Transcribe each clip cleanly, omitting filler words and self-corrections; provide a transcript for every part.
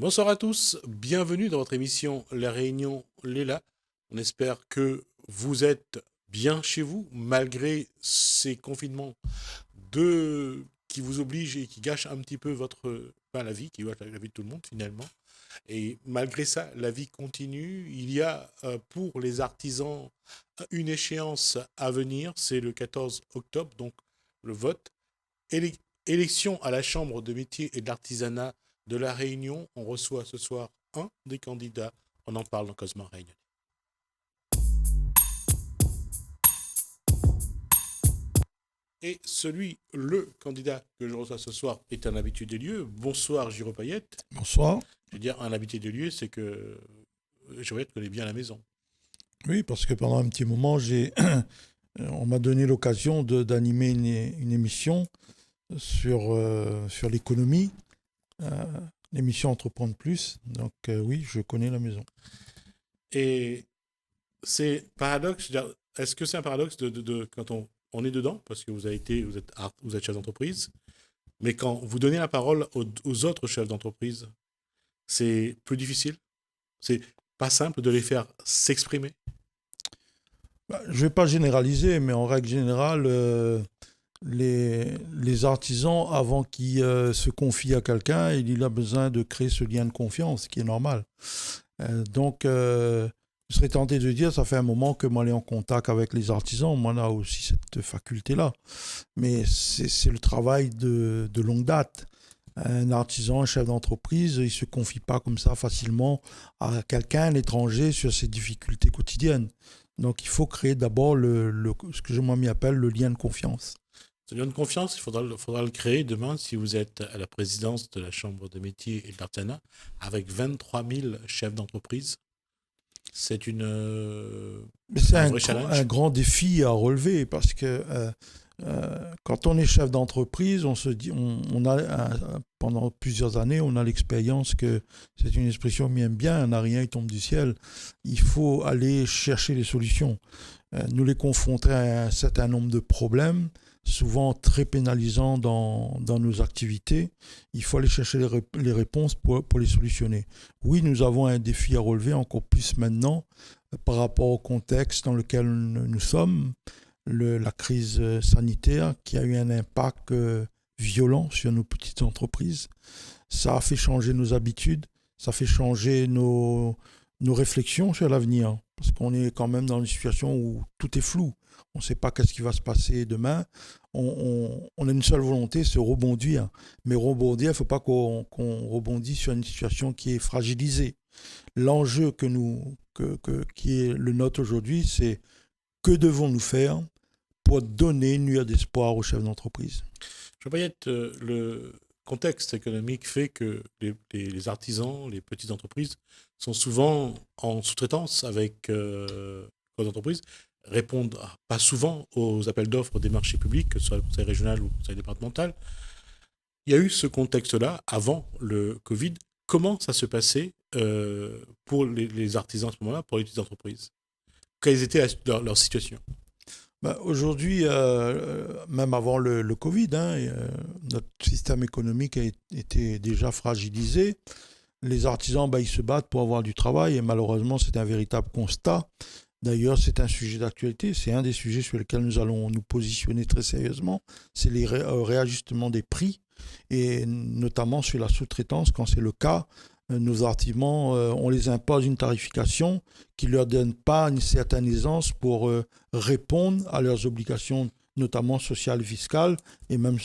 Bonsoir à tous, bienvenue dans votre émission La Réunion Léla. On espère que vous êtes bien chez vous malgré ces confinements qui vous obligent et qui gâchent un petit peu la vie, qui gâchent la vie de tout le monde finalement. Et malgré ça, la vie continue. Il y a pour les artisans une échéance à venir, c'est le 14 octobre, donc le vote. Élection à la Chambre de métiers et de l'artisanat de la Réunion. On reçoit ce soir un des candidats. On en parle dans Cosmo Réunion. Et le candidat que je reçois ce soir est un habitué des lieux. Bonsoir Giro Payette. Bonsoir. Je veux dire, un habitué des lieux, c'est que Giro Payette connaît bien la maison. Oui, parce que pendant un petit moment, on m'a donné l'occasion d'animer une émission sur l'économie, l'émission Entreprendre Plus. Donc oui, je connais la maison. Et c'est paradoxe, est-ce que c'est un paradoxe quand on est dedans, parce que vous êtes chef d'entreprise, mais quand vous donnez la parole aux autres chefs d'entreprise, c'est plus difficile? C'est pas simple de les faire s'exprimer? Je ne vais pas généraliser, mais en règle générale, les artisans, avant qu'ils se confient à quelqu'un, il a besoin de créer ce lien de confiance, qui est normal. Donc, je serais tenté de dire, ça fait un moment que moi, je suis en contact avec les artisans. Moi, on a aussi cette faculté-là. Mais c'est le travail de longue date. Un artisan, un chef d'entreprise, il ne se confie pas comme ça facilement à quelqu'un, un étranger, sur ses difficultés quotidiennes. Donc, il faut créer d'abord ce que je m'y appelle le lien de confiance. Ce lien de confiance, il faudra le créer demain si vous êtes à la présidence de la Chambre de métiers et de l'artisanat avec 23 000 chefs d'entreprise. C'est C'est un vrai challenge. un grand défi à relever parce que quand on est chef d'entreprise, on se dit, pendant plusieurs années, on a l'expérience que c'est une expression qui m'aime bien, un rien, il tombe du ciel. Il faut aller chercher les solutions. Nous les confronter à un certain nombre de problèmes, souvent très pénalisants dans nos activités. Il faut aller chercher les réponses pour les solutionner. Oui, nous avons un défi à relever, encore plus maintenant, par rapport au contexte dans lequel nous sommes, la crise sanitaire qui a eu un impact violent sur nos petites entreprises. Ça a fait changer nos habitudes, ça fait changer nos réflexions sur l'avenir, parce qu'on est quand même dans une situation où tout est flou. On ne sait pas qu'est-ce qui va se passer demain. On a une seule volonté, c'est rebondir. Mais rebondir, il ne faut pas qu'on rebondisse sur une situation qui est fragilisée. L'enjeu qui est le nôtre aujourd'hui, c'est que devons-nous faire pour donner une lueur d'espoir aux chefs d'entreprise. Je veux pas y être, le contexte économique fait que les artisans, les petites entreprises sont souvent en sous-traitance avec grosses entreprises, répondent pas souvent aux appels d'offres des marchés publics, que ce soit le conseil régional ou le conseil départemental. Il y a eu ce contexte-là avant le Covid. Comment ça se passait pour les artisans à ce moment-là, pour les petites entreprises? Quelles étaient leur situation? Aujourd'hui, même avant le Covid, notre système économique était déjà fragilisé. Les artisans, ils se battent pour avoir du travail et malheureusement, c'est un véritable constat. D'ailleurs, c'est un sujet d'actualité, c'est un des sujets sur lesquels nous allons nous positionner très sérieusement, c'est les réajustements des prix et notamment sur la sous-traitance quand c'est le cas. Nos artisans, on les impose une tarification qui ne leur donne pas une certaine aisance pour répondre à leurs obligations, notamment sociales et fiscales, et même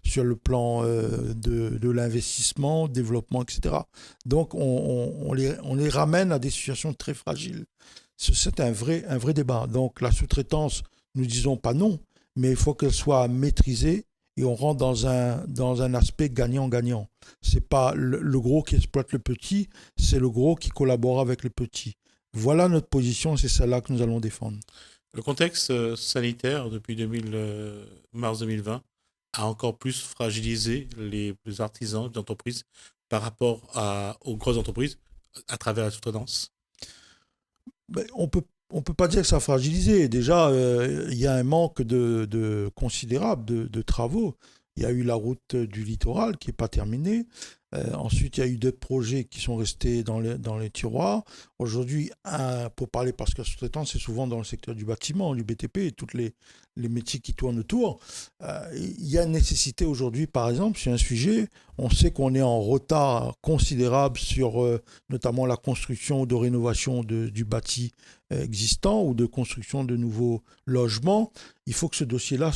sur le plan de l'investissement, développement, etc. Donc, on les ramène à des situations très fragiles. C'est un vrai débat. Donc, la sous-traitance, nous ne disons pas non, mais il faut qu'elle soit maîtrisée et on rentre dans un aspect gagnant-gagnant. Ce n'est pas le gros qui exploite le petit, c'est le gros qui collabore avec le petit. Voilà notre position, c'est celle-là que nous allons défendre. Le contexte sanitaire depuis mars 2020 a encore plus fragilisé les artisans, les entreprises par rapport aux grosses entreprises à travers la sous-traitance. On peut pas dire que ça a fragilisé. Déjà, il y a un manque considérable de travaux. Il y a eu la route du littoral qui n'est pas terminée. Ensuite, il y a eu d'autres projets qui sont restés dans les tiroirs. Aujourd'hui, pour parler, parce que la sous-traitance, c'est souvent dans le secteur du bâtiment, du BTP et tous les métiers qui tournent autour. Il y a une nécessité aujourd'hui, par exemple, sur un sujet, on sait qu'on est en retard considérable sur notamment la construction ou de rénovation du bâti existant ou de construction de nouveaux logements. Il faut que ce dossier-là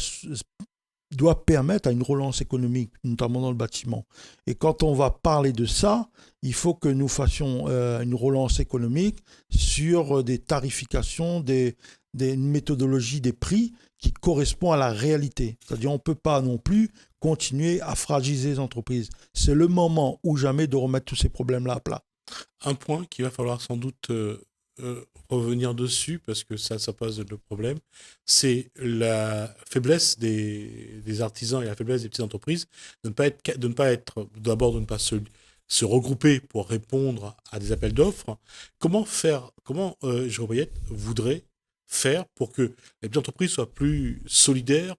doit permettre à une relance économique, notamment dans le bâtiment. Et quand on va parler de ça, il faut que nous fassions une relance économique sur des tarifications, une méthodologie des prix qui correspond à la réalité. C'est-à-dire on ne peut pas non plus continuer à fragiliser les entreprises. C'est le moment ou jamais de remettre tous ces problèmes-là à plat. Un point qu'il va falloir sans doute revenir dessus, parce que ça pose le problème, c'est la faiblesse des artisans et la faiblesse des petites entreprises de ne pas être d'abord de ne pas se regrouper pour répondre à des appels d'offres. Comment Jérôme Bayet voudrait faire pour que les petites entreprises soient plus solidaires,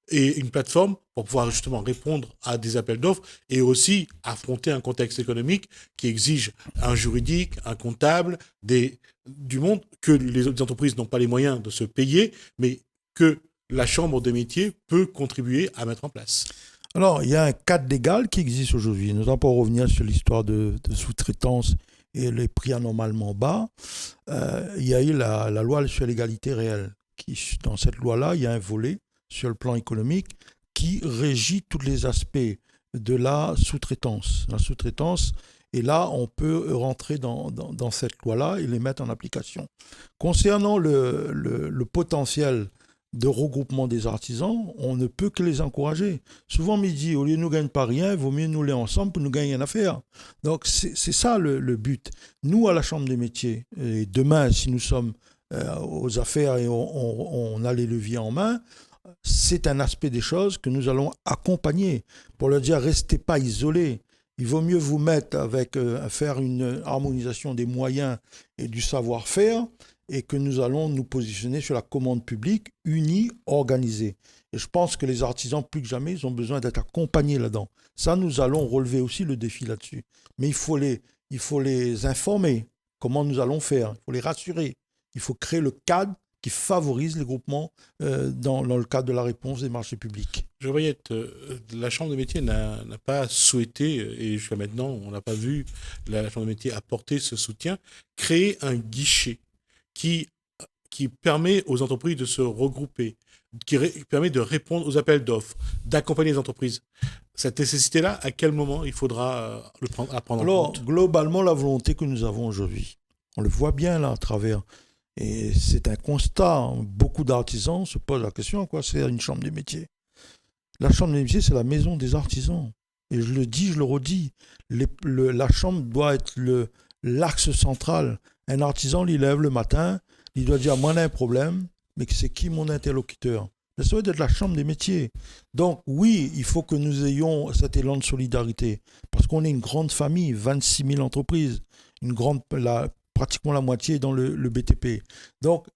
et une plateforme pour pouvoir justement répondre à des appels d'offres et aussi affronter un contexte économique qui exige un juridique, un comptable, du monde que les autres entreprises n'ont pas les moyens de se payer, mais que la Chambre des métiers peut contribuer à mettre en place. Alors, il y a un cadre légal qui existe aujourd'hui, notamment pour revenir sur l'histoire de sous-traitance et les prix anormalement bas. Il y a eu la loi sur l'égalité réelle. Dans cette loi-là, il y a un volet sur le plan économique qui régit tous les aspects de la sous-traitance. La sous-traitance, et là, on peut rentrer dans cette loi-là et les mettre en application. Concernant le potentiel de regroupement des artisans, on ne peut que les encourager. Souvent, on me dit, au lieu de nous gagner pas rien, il vaut mieux nous les ensemble pour nous gagner une affaire. Donc, c'est ça le but. Nous, à la Chambre des métiers, et demain, si nous sommes aux affaires et on a les leviers en main, c'est un aspect des choses que nous allons accompagner pour leur dire restez pas isolés. Il vaut mieux vous mettre faire une harmonisation des moyens et du savoir-faire et que nous allons nous positionner sur la commande publique unie, organisée. Et je pense que les artisans, plus que jamais, ils ont besoin d'être accompagnés là-dedans. Ça, nous allons relever aussi le défi là-dessus. Mais il faut les informer. Comment nous allons faire? Il faut les rassurer. Il faut créer le cadre qui favorise les groupements dans le cadre de la réponse des marchés publics. Je voyais, la Chambre des métiers n'a pas souhaité, et jusqu'à maintenant, on n'a pas vu la Chambre des métiers apporter ce soutien, créer un guichet qui permet aux entreprises de se regrouper, qui permet de répondre aux appels d'offres, d'accompagner les entreprises. Cette nécessité-là, à quel moment il faudra prendre en compte? Alors, globalement, la volonté que nous avons aujourd'hui, on le voit bien là à travers. Et c'est un constat. Beaucoup d'artisans se posent la question à quoi sert une chambre des métiers. La chambre des métiers, c'est la maison des artisans. Et je le dis, je le redis. La chambre doit être l'axe central. Un artisan, il lève le matin, il doit dire moi, on a un problème, mais c'est qui mon interlocuteur? Ça doit être la chambre des métiers. Donc, oui, il faut que nous ayons cet élan de solidarité. Parce qu'on est une grande famille, 26 000 entreprises, pratiquement la moitié dans le BTP. Donc,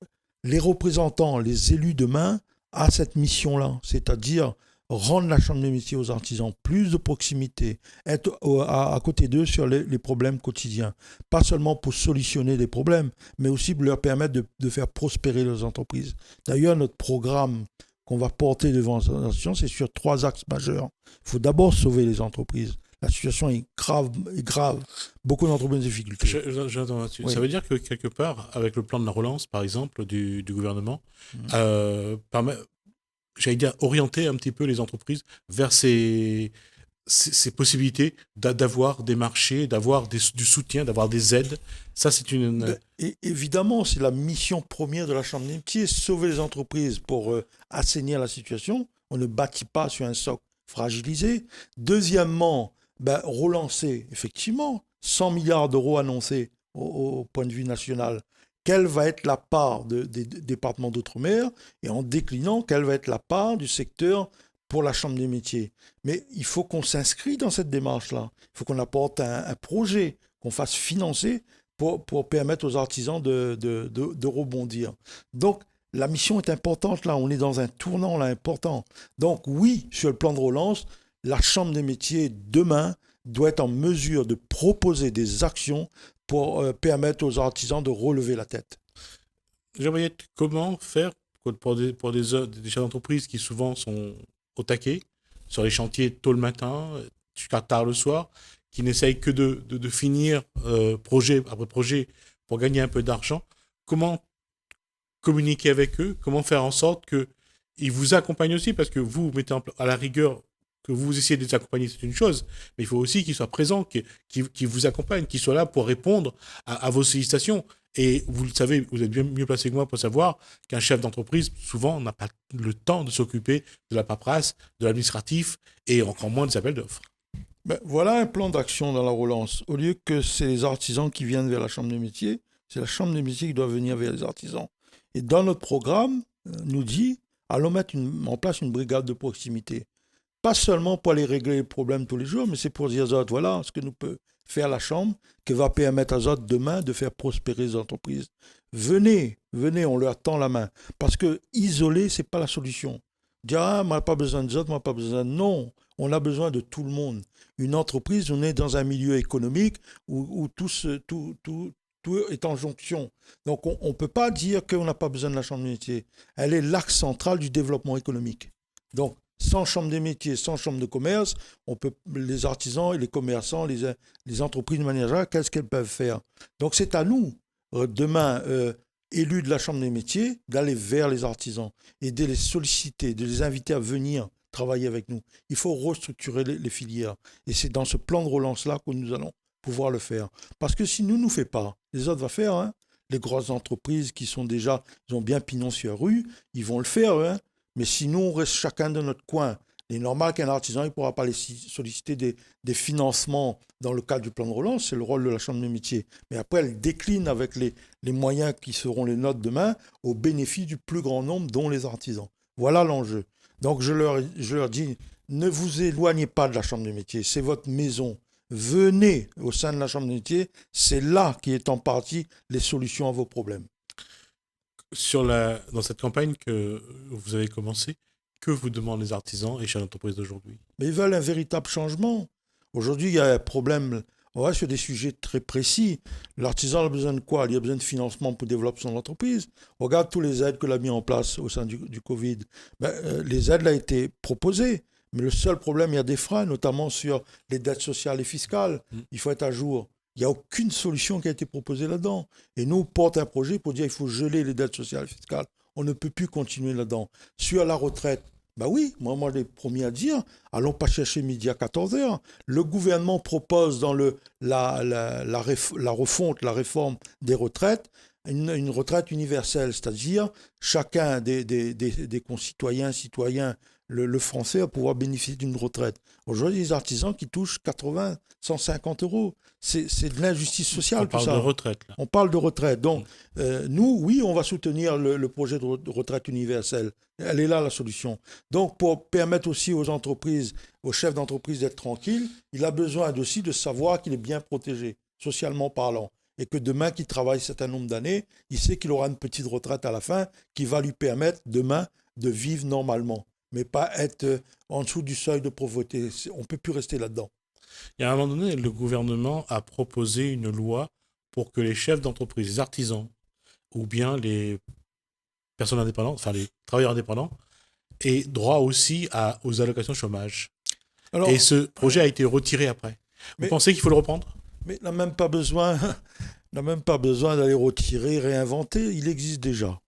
les représentants, les élus demain, ont cette mission-là, c'est-à-dire rendre la Chambre des métiers aux artisans, plus de proximité, être à côté d'eux sur les problèmes quotidiens. Pas seulement pour solutionner des problèmes, mais aussi pour leur permettre de faire prospérer leurs entreprises. D'ailleurs, notre programme qu'on va porter devant les institutions, c'est sur 3 axes majeurs. Il faut d'abord sauver les entreprises. La situation est grave. Beaucoup d'entreprises en difficulté. J'entends là-dessus. Oui. Ça veut dire que quelque part, avec le plan de la relance, par exemple, du gouvernement, j'allais dire orienter un petit peu les entreprises vers ces possibilités d'avoir des marchés, d'avoir du soutien, d'avoir des aides. Ça, c'est une... Et évidemment, c'est la mission première de la Chambre des métiers, sauver les entreprises pour assainir la situation. On ne bâtit pas sur un socle fragilisé. Deuxièmement, relancer, effectivement, 100 milliards d'euros annoncés au point de vue national. Quelle va être la part des départements d'outre-mer et en déclinant, quelle va être la part du secteur pour la Chambre des métiers. Mais il faut qu'on s'inscrit dans cette démarche-là. Il faut qu'on apporte un projet, qu'on fasse financer pour permettre aux artisans de rebondir. Donc, la mission est importante là. On est dans un tournant là important. Donc, oui, sur le plan de relance, la Chambre des métiers, demain, doit être en mesure de proposer des actions pour permettre aux artisans de relever la tête. J'aimerais comment faire pour des chefs d'entreprise qui souvent sont au taquet, sur les chantiers tôt le matin, jusqu'à tard le soir, qui n'essayent que de finir projet après projet pour gagner un peu d'argent. Comment communiquer avec eux? Comment faire en sorte qu'ils vous accompagnent aussi? Parce que vous mettez à la rigueur que vous essayez de les accompagner, c'est une chose, mais il faut aussi qu'ils soient présents, qu'ils vous accompagnent, qu'ils soient là pour répondre à vos sollicitations. Et vous le savez, vous êtes bien mieux placé que moi pour savoir qu'un chef d'entreprise, souvent, n'a pas le temps de s'occuper de la paperasse, de l'administratif, et encore moins des appels d'offres. Ben, voilà un plan d'action dans la relance. Au lieu que c'est les artisans qui viennent vers la Chambre des métiers, c'est la Chambre des métiers qui doit venir vers les artisans. Et dans notre programme, nous dit, allons mettre en place une brigade de proximité. Pas seulement pour aller régler les problèmes tous les jours, mais c'est pour dire aux autres, voilà ce que nous peut faire la Chambre, qui va permettre aux autres demain de faire prospérer les entreprises. Venez, on leur tend la main. Parce que isoler, ce n'est pas la solution. Dire, ah, moi, pas besoin des autres, moi, pas besoin. Non, on a besoin de tout le monde. Une entreprise, on est dans un milieu économique où tout est en jonction. Donc, on ne peut pas dire qu'on n'a pas besoin de la Chambre des métiers. Elle est l'axe central du développement économique. Donc, sans chambre des métiers, sans chambre de commerce, les artisans et les commerçants, les entreprises de manière générale, qu'est-ce qu'elles peuvent faire? Donc c'est à nous, demain, élus de la chambre des métiers, d'aller vers les artisans et de les solliciter, de les inviter à venir travailler avec nous. Il faut restructurer les filières. Et c'est dans ce plan de relance-là que nous allons pouvoir le faire. Parce que si nous ne nous faisons pas, les autres vont faire. Hein. Les grosses entreprises qui sont déjà, ils ont bien pignon sur rue, ils vont le faire. Hein. Mais si nous, on reste chacun de notre coin, il est normal qu'un artisan ne pourra pas solliciter des financements dans le cadre du plan de relance, c'est le rôle de la Chambre des métiers. Mais après, elle décline avec les moyens qui seront les nôtres demain au bénéfice du plus grand nombre, dont les artisans. Voilà l'enjeu. Donc je leur dis, ne vous éloignez pas de la Chambre des métiers, c'est votre maison. Venez au sein de la Chambre des métiers, c'est là qui est en partie les solutions à vos problèmes. Dans cette campagne que vous avez commencée, que vous demandent les artisans et chefs d'entreprise d'aujourd'hui? Mais ils veulent un véritable changement. Aujourd'hui, il y a un problème. On va sur des sujets très précis. L'artisan a besoin de quoi? Il a besoin de financement pour développer son entreprise. On regarde tous les aides qu'il a mis en place au sein du Covid. Les aides ont été proposées. Mais le seul problème, il y a des freins, notamment sur les dettes sociales et fiscales. Il faut être à jour. Il n'y a aucune solution qui a été proposée là-dedans. Et nous, on porte un projet pour dire qu'il faut geler les dettes sociales et fiscales. On ne peut plus continuer là-dedans. Sur la retraite, oui, moi, j'ai promis à dire, allons pas chercher midi à 14h. Le gouvernement propose dans la refonte, la réforme des retraites, une retraite universelle, c'est-à-dire chacun des concitoyens, citoyens, le français va pouvoir bénéficier d'une retraite. Aujourd'hui, les artisans qui touchent 80, 150 euros. C'est de l'injustice sociale, tout ça. On parle de retraite, là. On parle de retraite. Donc, nous, oui, on va soutenir le projet de retraite universelle. Elle est là, la solution. Donc, pour permettre aussi aux entreprises, aux chefs d'entreprise d'être tranquilles, il a besoin aussi de savoir qu'il est bien protégé, socialement parlant. Et que demain, qu'il travaille un certain nombre d'années, il sait qu'il aura une petite retraite à la fin qui va lui permettre, demain, de vivre normalement. Mais pas être en dessous du seuil de pauvreté. On ne peut plus rester là-dedans. Il y a un moment donné, le gouvernement a proposé une loi pour que les chefs d'entreprise, les artisans, ou bien les personnes indépendantes, enfin les travailleurs indépendants, aient droit aussi aux allocations chômage. Alors, et ce projet a été retiré après. Vous pensez qu'il faut le reprendre? Mais il n'a même pas besoin d'aller retirer, réinventer. Il existe déjà.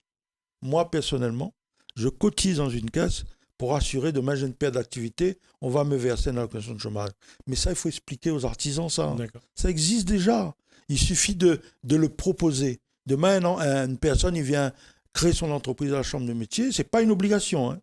Moi, personnellement, je cotise dans une caisse pour assurer demain j'ai une perte d'activité, on va me verser une allocation de chômage. Mais ça, il faut expliquer aux artisans ça. D'accord. Ça existe déjà. Il suffit de le proposer. Demain, une personne, il vient créer son entreprise à la chambre de métier, c'est pas une obligation. Hein.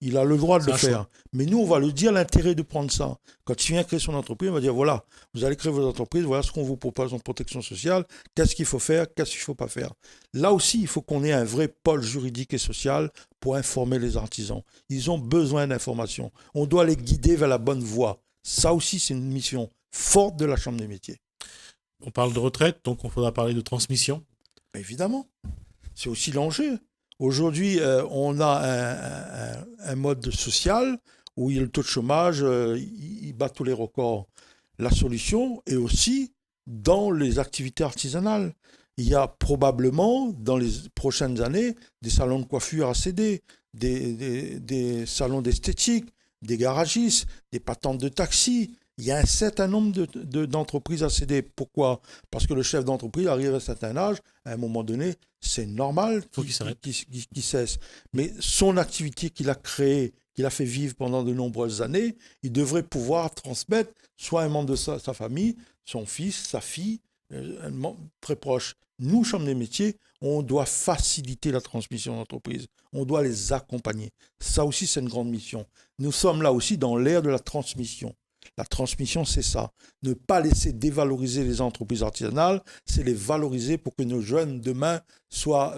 Il a le droit de le faire. Choix. Mais nous, on va lui dire l'intérêt de prendre ça. Quand il vient créer son entreprise, on va dire, voilà, vous allez créer votre entreprise, voilà ce qu'on vous propose en protection sociale, qu'est-ce qu'il faut faire, qu'est-ce qu'il ne faut pas faire. Là aussi, il faut qu'on ait un vrai pôle juridique et social pour informer les artisans. Ils ont besoin d'informations. On doit les guider vers la bonne voie. Ça aussi, c'est une mission forte de la Chambre des métiers. On parle de retraite, donc on faudra parler de transmission. Évidemment. C'est aussi l'enjeu. Aujourd'hui, on a un mode social où le taux de chômage, il bat tous les records. la solution est aussi dans les activités artisanales. Il y a probablement, dans les prochaines années, des salons de coiffure à céder, des salons d'esthétique, des garagistes, des patentes de taxi. Il y a un certain nombre d'entreprises à céder. Pourquoi ? Parce que le chef d'entreprise arrive à un certain âge, à un moment donné, c'est normal qu'il cesse. Mais son activité qu'il a créée, qu'il a fait vivre pendant de nombreuses années, il devrait pouvoir transmettre soit un membre de sa famille, son fils, sa fille, un membre très proche. Nous, Chambre des métiers, on doit faciliter la transmission d'entreprise. On doit les accompagner. Ça aussi, c'est une grande mission. Nous sommes là aussi dans l'ère de la transmission. La transmission, c'est ça. Ne pas laisser dévaloriser les entreprises artisanales, c'est les valoriser pour que nos jeunes, demain, soient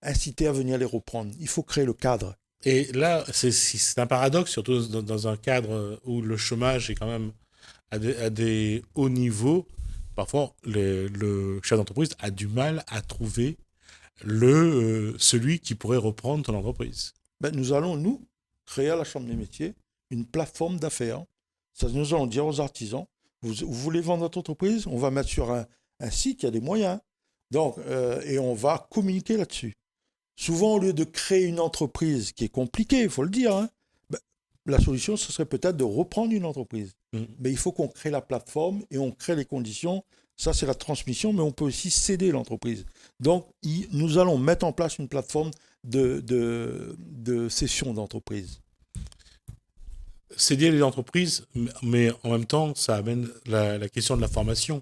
incités à venir les reprendre. Il faut créer le cadre. Et là, c'est un paradoxe, surtout dans un cadre où le chômage est quand même à des hauts niveaux. Parfois, le chef d'entreprise a du mal à trouver celui qui pourrait reprendre ton entreprise. Nous allons, nous, créer à la Chambre des métiers une plateforme d'affaires. Ça, nous allons dire aux artisans, vous voulez vendre votre entreprise ? On va mettre sur un site, il y a des moyens. Donc, et on va communiquer là-dessus. Souvent, au lieu de créer une entreprise qui est compliquée, il faut le dire, la solution, ce serait peut-être de reprendre une entreprise. Mais il faut qu'on crée la plateforme et on crée les conditions. Ça, c'est la transmission, mais on peut aussi céder l'entreprise. Donc, nous allons mettre en place une plateforme de cession d'entreprise. Céder les entreprises, mais en même temps, ça amène la question de la formation.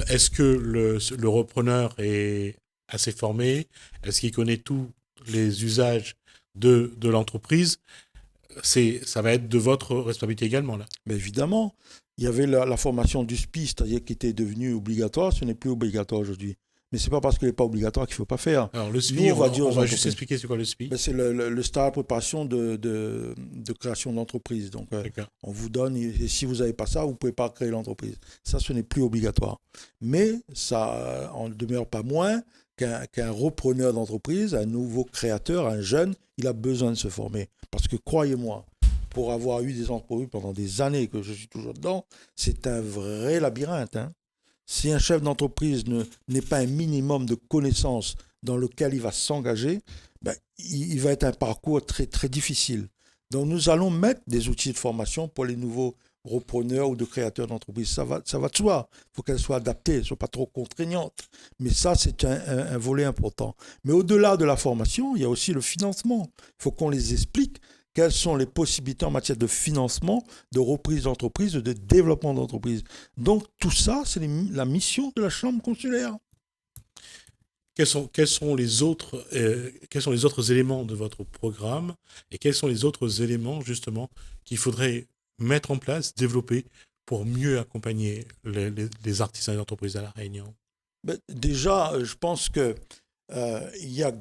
Est-ce que le repreneur est assez formé ? Est-ce qu'il connaît tous les usages de l'entreprise ? Ça va être de votre responsabilité également, là. Mais évidemment, il y avait la formation du SPI, c'est-à-dire qui était devenue obligatoire, ce n'est plus obligatoire aujourd'hui. Mais ce n'est pas parce qu'il n'est pas obligatoire qu'il ne faut pas faire. Alors le SPI, on va juste expliquer c'est quoi le SPI. C'est le stage de préparation de création d'entreprise. Donc on vous donne, et si vous n'avez pas ça, vous ne pouvez pas créer l'entreprise. Ça, ce n'est plus obligatoire. Mais ça en demeure pas moins qu'un repreneur d'entreprise, un nouveau créateur, un jeune, il a besoin de se former. Parce que croyez-moi, pour avoir eu des entreprises pendant des années, que je suis toujours dedans, c'est un vrai labyrinthe. Si un chef d'entreprise n'est pas un minimum de connaissances dans lequel il va s'engager, il va être un parcours très, très difficile. Donc nous allons mettre des outils de formation pour les nouveaux repreneurs ou de créateurs d'entreprises. Ça va de soi. Il faut qu'elles soient adaptées, qu'elles ne soient pas trop contraignantes. Mais ça, c'est un volet important. Mais au-delà de la formation, il y a aussi le financement. Il faut qu'on les explique quelles sont les possibilités en matière de financement, de reprise d'entreprise, de développement d'entreprise. Donc tout ça, c'est la mission de la Chambre consulaire. Quels sont les autres éléments de votre programme et quels sont les autres éléments justement qu'il faudrait mettre en place, développer pour mieux accompagner les artisans et les entreprises à La Réunion? Déjà, je pense qu'il y a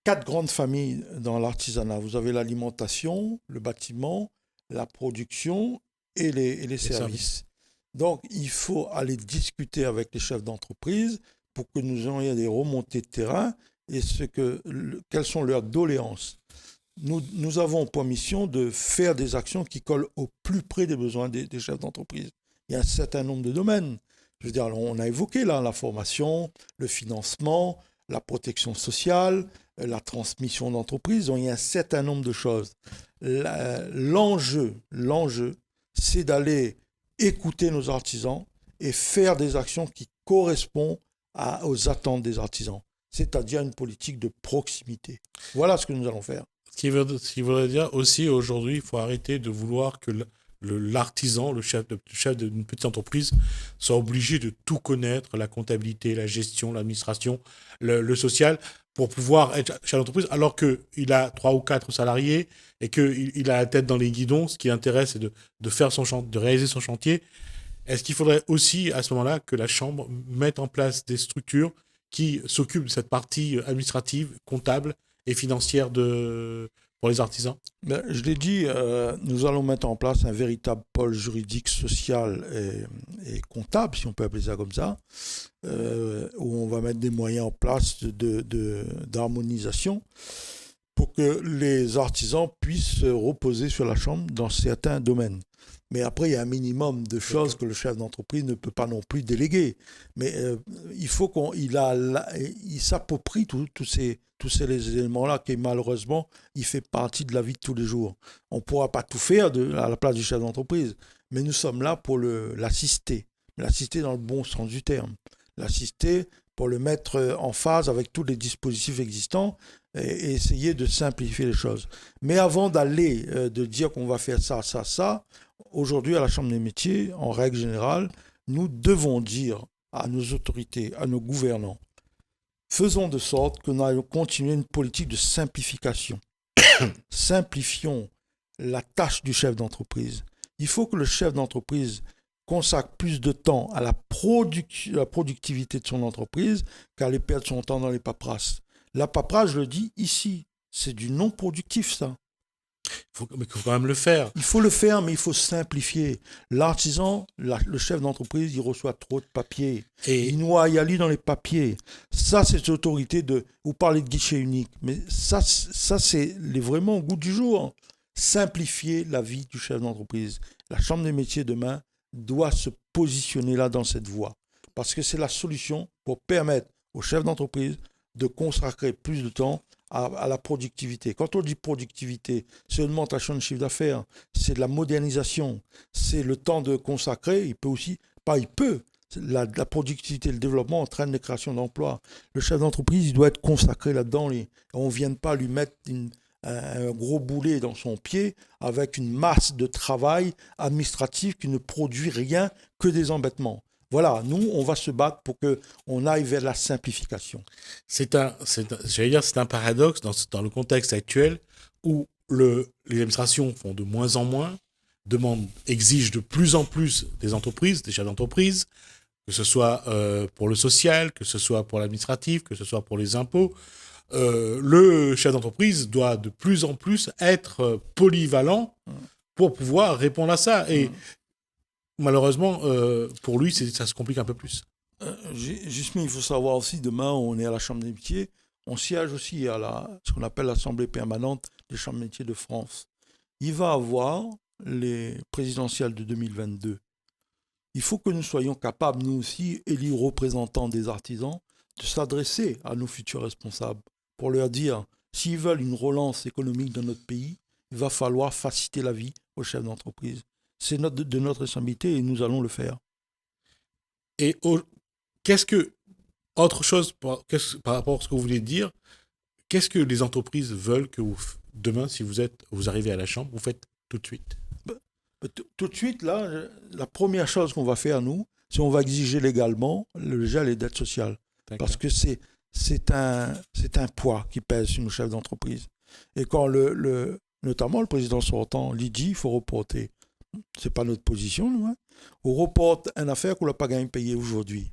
4 grandes familles dans l'artisanat. Vous avez l'alimentation, le bâtiment, la production et les services. Donc, il faut aller discuter avec les chefs d'entreprise pour que nous ayons des remontées de terrain et quelles sont leurs doléances. Nous avons pour mission de faire des actions qui collent au plus près des besoins des chefs d'entreprise. Il y a un certain nombre de domaines. Je veux dire, on a évoqué là la formation, le financement, la protection sociale, la transmission d'entreprise. Donc, il y a un certain nombre de choses. L'enjeu, c'est d'aller écouter nos artisans et faire des actions qui correspondent aux attentes des artisans, c'est-à-dire une politique de proximité. Voilà ce que nous allons faire. Ce qui voudrait dire aussi, aujourd'hui, il faut arrêter de vouloir que l'artisan, le chef d'une petite entreprise, soit obligé de tout connaître, la comptabilité, la gestion, l'administration, le social, pour pouvoir être chef d'entreprise, alors qu'il a 3 ou 4 salariés et qu'il a la tête dans les guidons. Ce qui l'intéresse, c'est de réaliser son chantier. Est-ce qu'il faudrait aussi, à ce moment-là, que la Chambre mette en place des structures qui s'occupent de cette partie administrative, comptable et financière pour les artisans? Je l'ai dit, nous allons mettre en place un véritable pôle juridique, social et comptable, si on peut appeler ça comme ça, où on va mettre des moyens en place d'harmonisation pour que les artisans puissent se reposer sur la chambre dans certains domaines. Mais après, il y a un minimum de choses que le chef d'entreprise ne peut pas non plus déléguer. Mais il faut il s'approprie tous ces éléments-là qui, malheureusement, il fait partie de la vie de tous les jours. On ne pourra pas tout faire à la place du chef d'entreprise, mais nous sommes là pour l'assister. L'assister dans le bon sens du terme. L'assister pour le mettre en phase avec tous les dispositifs existants et essayer de simplifier les choses. Mais avant d'aller, de dire qu'on va faire ça, aujourd'hui à la Chambre des métiers, en règle générale, nous devons dire à nos autorités, à nos gouvernants, faisons de sorte que nous allons continuer une politique de simplification. Simplifions la tâche du chef d'entreprise. Il faut que le chef d'entreprise consacre plus de temps à la productivité de son entreprise qu'à aller perdre son temps dans les paperasses. La paperasse, je le dis ici, c'est du non productif, ça. Mais il faut quand même le faire. Il faut le faire, mais il faut simplifier. L'artisan, le chef d'entreprise, il reçoit trop de papiers. Il noie y aller dans les papiers. Ça, c'est l'autorité de... Vous parlez de guichet unique, mais ça c'est vraiment au goût du jour. Simplifier la vie du chef d'entreprise. La Chambre des métiers, demain, doit se positionner là dans cette voie. Parce que c'est la solution pour permettre aux chefs d'entreprise de consacrer plus de temps à la productivité. Quand on dit productivité, c'est une augmentation de chiffre d'affaires, c'est de la modernisation, c'est le temps de consacrer, la productivité, le développement entraîne les créations d'emplois. Le chef d'entreprise, il doit être consacré là-dedans. On ne vient pas lui mettre un gros boulet dans son pied avec une masse de travail administratif qui ne produit rien que des embêtements. Voilà, nous, on va se battre pour qu'on aille vers la simplification. C'est un paradoxe dans le contexte actuel où les administrations font de moins en moins, exigent de plus en plus des entreprises, des chefs d'entreprise, que ce soit pour le social, que ce soit pour l'administratif, que ce soit pour les impôts. Le chef d'entreprise doit de plus en plus être polyvalent pour pouvoir répondre à ça. Et malheureusement, pour lui, ça se complique un peu plus. Justement, il faut savoir aussi, demain, on est à la Chambre des métiers, on siège aussi à ce qu'on appelle l'Assemblée permanente des chambres des métiers de France. Il va avoir les présidentielles de 2022. Il faut que nous soyons capables, nous aussi, élus représentants des artisans, de s'adresser à nos futurs responsables pour leur dire, s'ils veulent une relance économique dans notre pays, il va falloir faciliter la vie aux chefs d'entreprise. C'est de notre responsabilité et nous allons le faire. Et autre chose par rapport à ce que vous voulez dire, qu'est-ce que les entreprises veulent que demain, si vous arrivez à la Chambre, vous faites tout de suite? Tout de suite, là, la première chose qu'on va faire, nous, c'est qu'on va exiger légalement le gel des dettes sociales. D'accord. Parce que c'est un poids qui pèse sur nos chefs d'entreprise. Et quand notamment le président sortant dit il faut reporter. C'est pas notre position, nous. Hein. On reporte une affaire qu'on n'a pas gagné payer aujourd'hui.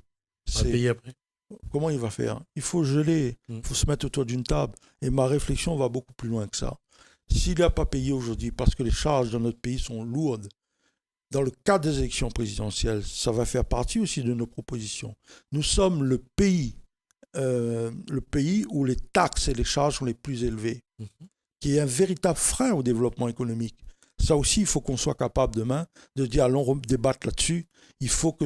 On va payer après. Comment il va faire? Il faut geler, il faut se mettre autour d'une table. Et ma réflexion va beaucoup plus loin que ça. S'il n'a pas payé aujourd'hui parce que les charges dans notre pays sont lourdes, dans le cadre des élections présidentielles, ça va faire partie aussi de nos propositions. Nous sommes le pays où les taxes et les charges sont les plus élevées, qui est un véritable frein au développement économique. Ça aussi, il faut qu'on soit capable demain de dire allons débattre là-dessus. Il faut que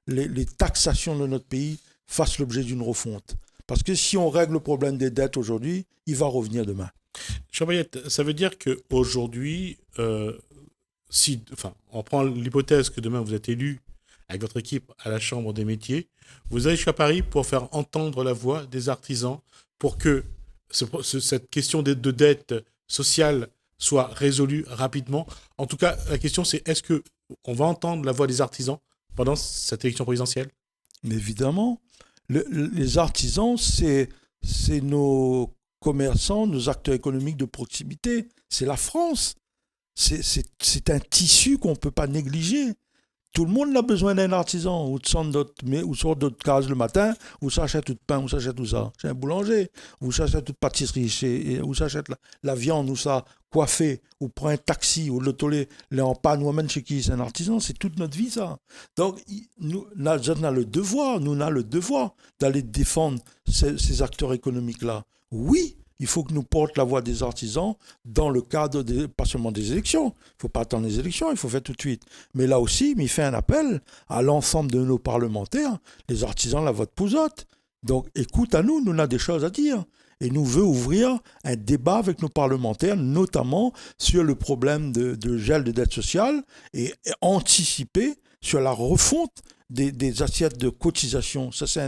les taxations de notre pays fassent l'objet d'une refonte. Parce que si on règle le problème des dettes aujourd'hui, il va revenir demain. Jean-Bayette, ça veut dire qu'aujourd'hui, on prend l'hypothèse que demain vous êtes élu avec votre équipe à la Chambre des métiers, vous allez jusqu'à Paris pour faire entendre la voix des artisans pour que cette question de dette sociale soit résolue rapidement. En tout cas, la question c'est est-ce qu'on va entendre la voix des artisans pendant cette élection présidentielle? Mais évidemment, les artisans, c'est nos commerçants, nos acteurs économiques de proximité. C'est la France. C'est un tissu qu'on ne peut pas négliger. Tout le monde a besoin d'un artisan. Ou sort d'autres cases le matin, ou s'achète tout de pain, ou s'achète tout ça. C'est un boulanger. Ou s'achète toute pâtisserie, ou s'achète la viande, ou ça coiffé, ou prend un taxi, ou l'autolé, les en panne, ou amène chez qui. C'est un artisan. C'est toute notre vie, ça. Donc, nous avons le devoir d'aller défendre ces acteurs économiques-là. Oui, Il faut que nous porte la voix des artisans dans le cadre, pas seulement des élections. Il ne faut pas attendre les élections, il faut faire tout de suite. Mais là aussi, il fait un appel à l'ensemble de nos parlementaires. Les artisans la votent pouzotte. Donc écoute à nous, nous avons des choses à dire. Et nous voulons ouvrir un débat avec nos parlementaires, notamment sur le problème de gel de dette sociale et anticiper sur la refonte des assiettes de cotisation. Ça, c'est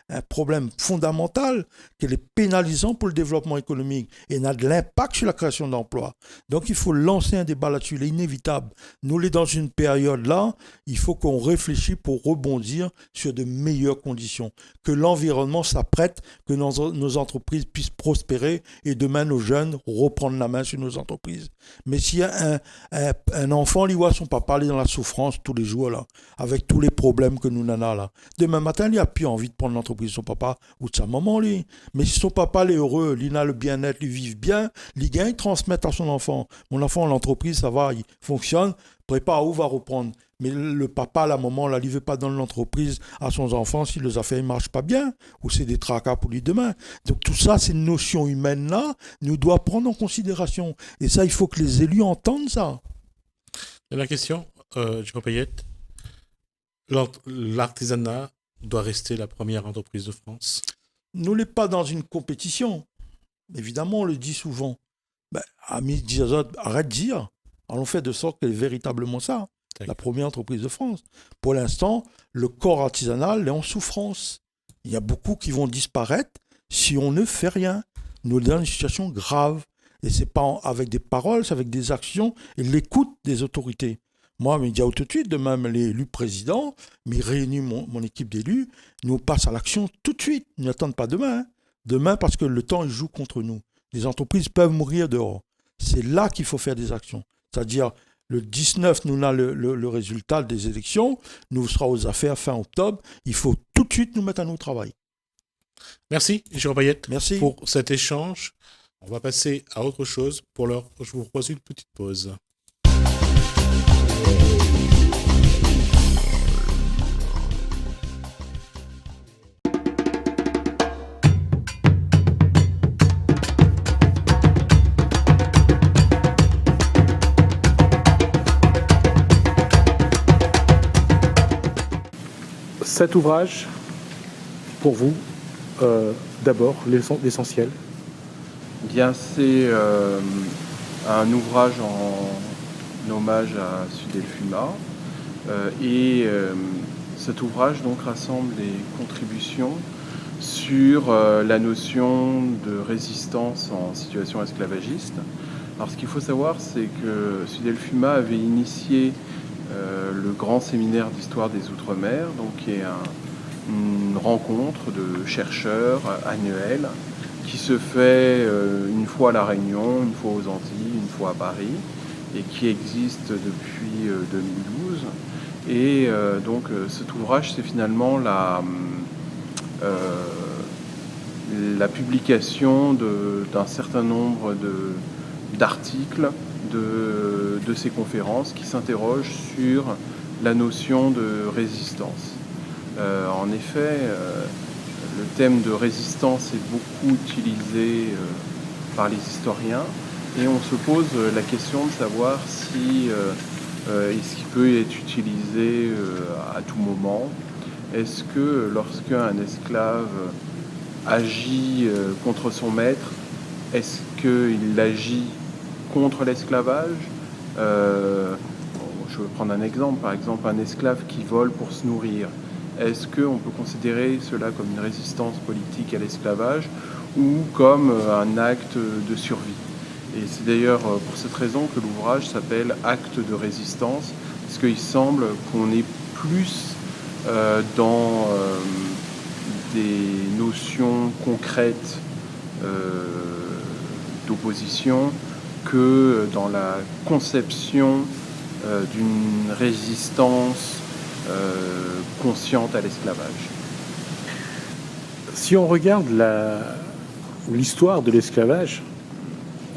un problème fondamental qui est pénalisant pour le développement économique et a de l'impact sur la création d'emplois. Donc il faut lancer un débat là-dessus, il est inévitable. Nous, dans une période là, il faut qu'on réfléchisse pour rebondir sur de meilleures conditions, que l'environnement s'apprête, que nos entreprises puissent prospérer et demain nos jeunes reprendre la main sur nos entreprises. Mais s'il y a un enfant, il voit son papa aller dans la souffrance tous les jours là, avec tous les problèmes que nous en avons là, demain matin, il n'a plus envie de prendre l'entreprise de son papa ou de sa maman, lui. Mais si son papa est heureux, il a le bien-être, il vit bien, il gagne, il transmet à son enfant. Mon enfant, l'entreprise, ça va, il fonctionne, prépare où va reprendre. Mais le papa, la maman, là, il ne veut pas donner l'entreprise à son enfant si les affaires ne marchent pas bien, ou c'est des tracas pour lui demain. Donc tout ça, ces notions humaines-là, nous doit prendre en considération. Et ça, il faut que les élus entendent ça. La question, Jérôme Payette, l'artisanat doit rester la première entreprise de France? Nous n'est pas dans une compétition. Évidemment, on le dit souvent. Amis Diazot, arrête de dire. Allons faire de sorte qu'elle est véritablement ça, la première entreprise de France. Pour l'instant, le corps artisanal est en souffrance. Il y a beaucoup qui vont disparaître si on ne fait rien. Nous sommes dans une situation grave. Et ce n'est pas avec des paroles, c'est avec des actions et l'écoute des autorités. Moi, je me dis tout de suite, demain, l'élu président, mais réunit mon équipe d'élus, nous passe à l'action tout de suite. Nous n'attendons pas demain. Demain, parce que le temps, il joue contre nous. Les entreprises peuvent mourir dehors. C'est là qu'il faut faire des actions. C'est-à-dire, le 19, nous avons le résultat des élections. Nous serons aux affaires fin octobre. Il faut tout de suite nous mettre à nos travail. Merci, Jérôme Payette, merci pour cet échange. On va passer à autre chose. Pour l'heure, je vous propose une petite pause. Cet ouvrage, pour vous, d'abord, l'essentiel? Bien, c'est un ouvrage en hommage à Sudelfuma. Cet ouvrage donc rassemble des contributions sur la notion de résistance en situation esclavagiste. Alors ce qu'il faut savoir, c'est que Sudelfuma avait initié le grand séminaire d'histoire des Outre-mer, donc qui est une rencontre de chercheurs annuelle qui se fait une fois à La Réunion, une fois aux Antilles, une fois à Paris, et qui existe depuis 2012. Et donc cet ouvrage, c'est finalement la publication d'un certain nombre d'articles de ces conférences qui s'interrogent sur la notion de résistance. En effet, le thème de résistance est beaucoup utilisé par les historiens et on se pose la question de savoir si est-ce qu'il peut être utilisé à tout moment. Est-ce que lorsqu'un esclave agit contre son maître, est-ce qu'il agit contre l'esclavage? Je vais prendre un exemple, par exemple un esclave qui vole pour se nourrir. Est-ce qu'on peut considérer cela comme une résistance politique à l'esclavage ou comme un acte de survie? Et c'est d'ailleurs pour cette raison que l'ouvrage s'appelle « Acte de résistance », parce qu'il semble qu'on est plus dans des notions concrètes d'opposition que dans la conception d'une résistance consciente à l'esclavage. Si on regarde l'histoire de l'esclavage,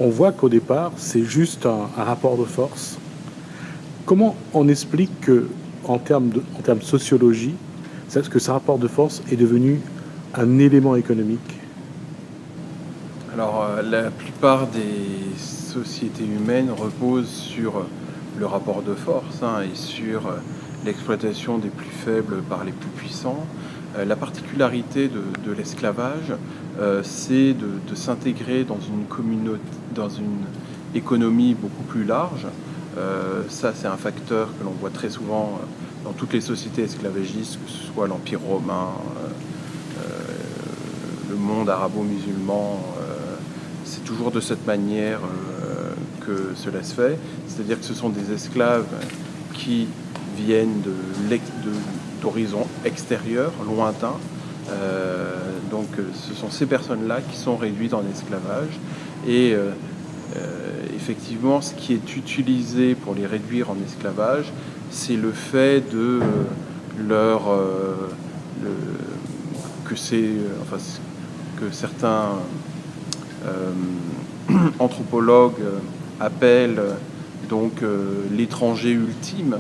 on voit qu'au départ, c'est juste un rapport de force. Comment on explique que, en termes de sociologie, que ce rapport de force est devenu un élément économique? Alors, la plupart des sociétés humaines reposent sur le rapport de force et sur l'exploitation des plus faibles par les plus puissants. La particularité de l'esclavage, c'est de s'intégrer dans une communauté, dans une économie beaucoup plus large. Ça, c'est un facteur que l'on voit très souvent dans toutes les sociétés esclavagistes, que ce soit l'Empire romain, le monde arabo-musulman. C'est toujours de cette manière que cela se fait. C'est-à-dire que ce sont des esclaves qui viennent d'horizons extérieurs, lointains. Donc ce sont ces personnes-là qui sont réduites en esclavage. Et effectivement, ce qui est utilisé pour les réduire en esclavage, c'est le fait de que certains anthropologues appellent donc l'étranger ultime,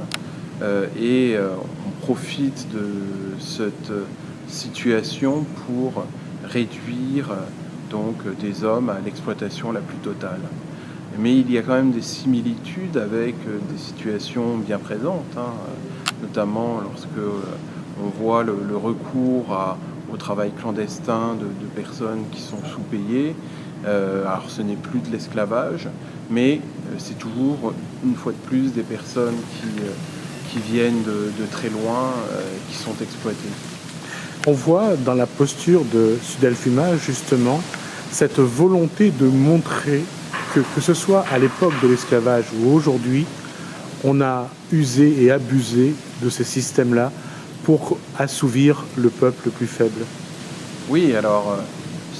et on profite de cette situation pour réduire donc des hommes à l'exploitation la plus totale. Mais il y a quand même des similitudes avec des situations bien présentes, notamment lorsque on voit le recours au travail clandestin de personnes qui sont sous-payées. Alors ce n'est plus de l'esclavage, mais c'est toujours, une fois de plus, des personnes qui viennent de très loin, qui sont exploitées. On voit dans la posture de Sudelfuma, justement, cette volonté de montrer que ce soit à l'époque de l'esclavage ou aujourd'hui, on a usé et abusé de ces systèmes-là pour assouvir le peuple plus faible. Oui, alors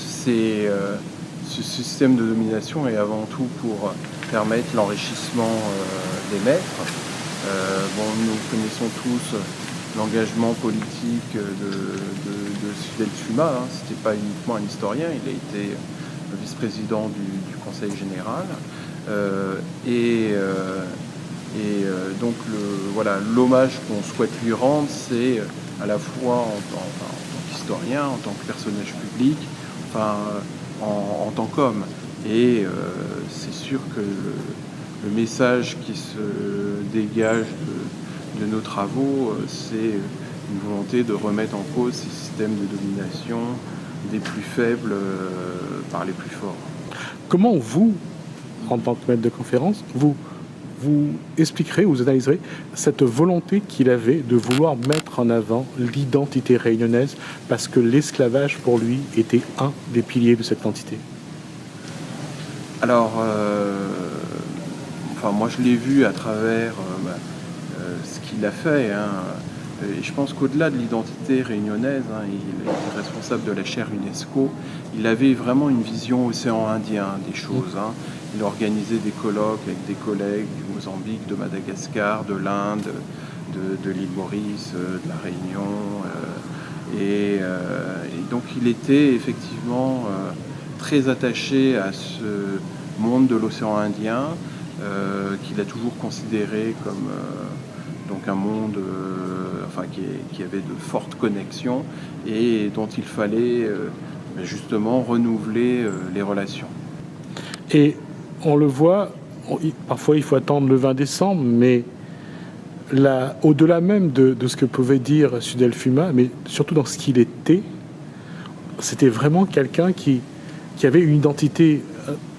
ce système de domination est avant tout pour permettre l'enrichissement des maîtres. Nous connaissons tous l'engagement politique de Sudelfuma. Ce n'était pas uniquement un historien, il a été vice-président du Conseil général. Donc l'hommage qu'on souhaite lui rendre, c'est à la fois en tant qu'historien, en tant que personnage public, en tant qu'homme. Et c'est sûr que le message qui se dégage de nos travaux, c'est une volonté de remettre en cause ces systèmes de domination des plus faibles par les plus forts. Comment vous, en tant que maître de conférence, vous expliquerez, vous analyserez cette volonté qu'il avait de vouloir mettre en avant l'identité réunionnaise, parce que l'esclavage pour lui était un des piliers de cette entité? Alors, moi je l'ai vu à travers ce qu'il a fait. Et je pense qu'au-delà de l'identité réunionnaise, il est responsable de la chaire UNESCO. Il avait vraiment une vision océan Indien des choses. Il organisait des colloques avec des collègues du Mozambique, de Madagascar, de l'Inde, de l'île Maurice, de la Réunion. Et donc il était effectivement très attaché à ce monde de l'océan Indien, qu'il a toujours considéré comme donc un monde qui avait de fortes connexions et dont il fallait justement renouveler les relations. Et on le voit, parfois il faut attendre le 20 décembre, mais au-delà même de ce que pouvait dire Sudelfuma, mais surtout dans ce qu'il était, c'était vraiment quelqu'un qui avait une identité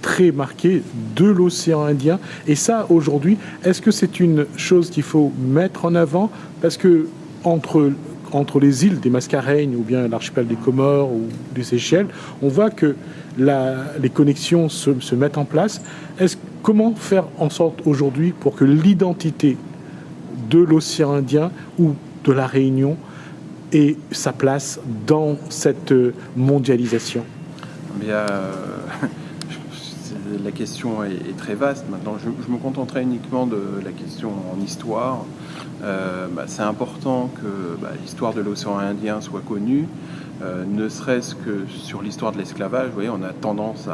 très marquée de l'océan Indien. Et ça, aujourd'hui, est-ce que c'est une chose qu'il faut mettre en avant? Parce que entre les îles des Mascareignes ou bien l'archipel des Comores ou des Seychelles, on voit que les connexions se mettent en place. Comment faire en sorte aujourd'hui pour que l'identité de l'océan Indien ou de la Réunion ait sa place dans cette mondialisation? La question est très vaste. Maintenant, je me contenterai uniquement de la question en histoire. C'est important que l'histoire de l'océan Indien soit connue, ne serait-ce que sur l'histoire de l'esclavage. Vous voyez, on a tendance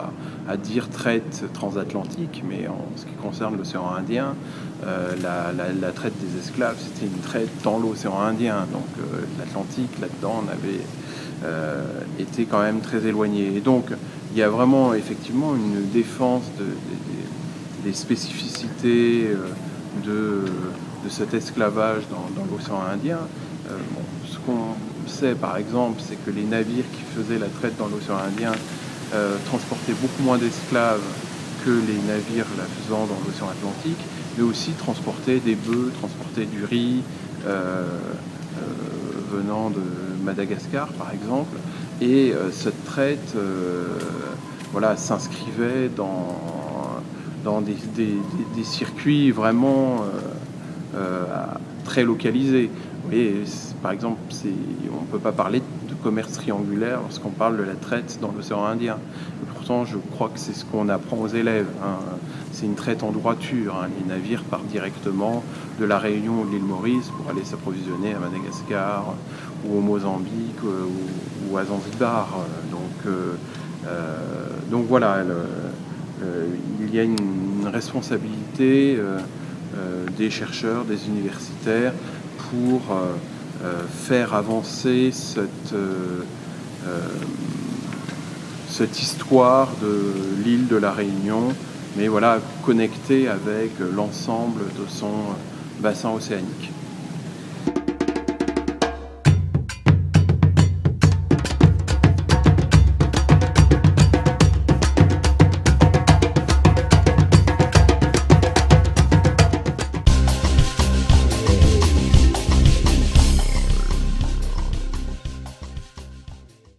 à dire traite transatlantique, mais en ce qui concerne l'océan Indien, la traite des esclaves, c'était une traite dans l'océan Indien. Donc l'Atlantique, là-dedans, on avait été quand même très éloigné. Et donc, il y a vraiment effectivement une défense des spécificités de cet esclavage dans l'océan Indien. Ce qu'on sait par exemple, c'est que les navires qui faisaient la traite dans l'océan Indien transportaient beaucoup moins d'esclaves que les navires la faisant dans l'océan Atlantique, mais aussi transportaient des bœufs, transportaient du riz venant de Madagascar par exemple. Et cette traite s'inscrivait dans des circuits vraiment très localisés. Vous voyez, par exemple, on ne peut pas parler de commerce triangulaire lorsqu'on parle de la traite dans l'océan Indien. Et pourtant, je crois que c'est ce qu'on apprend aux élèves. C'est une traite en droiture. Les navires partent directement de la Réunion ou de l'île Maurice pour aller s'approvisionner à Madagascar ou au Mozambique ou à Zanzibar. Donc voilà, il y a une responsabilité des chercheurs, des universitaires pour faire avancer cette histoire de l'île de la Réunion, mais voilà, connectée avec l'ensemble de son bassin océanique.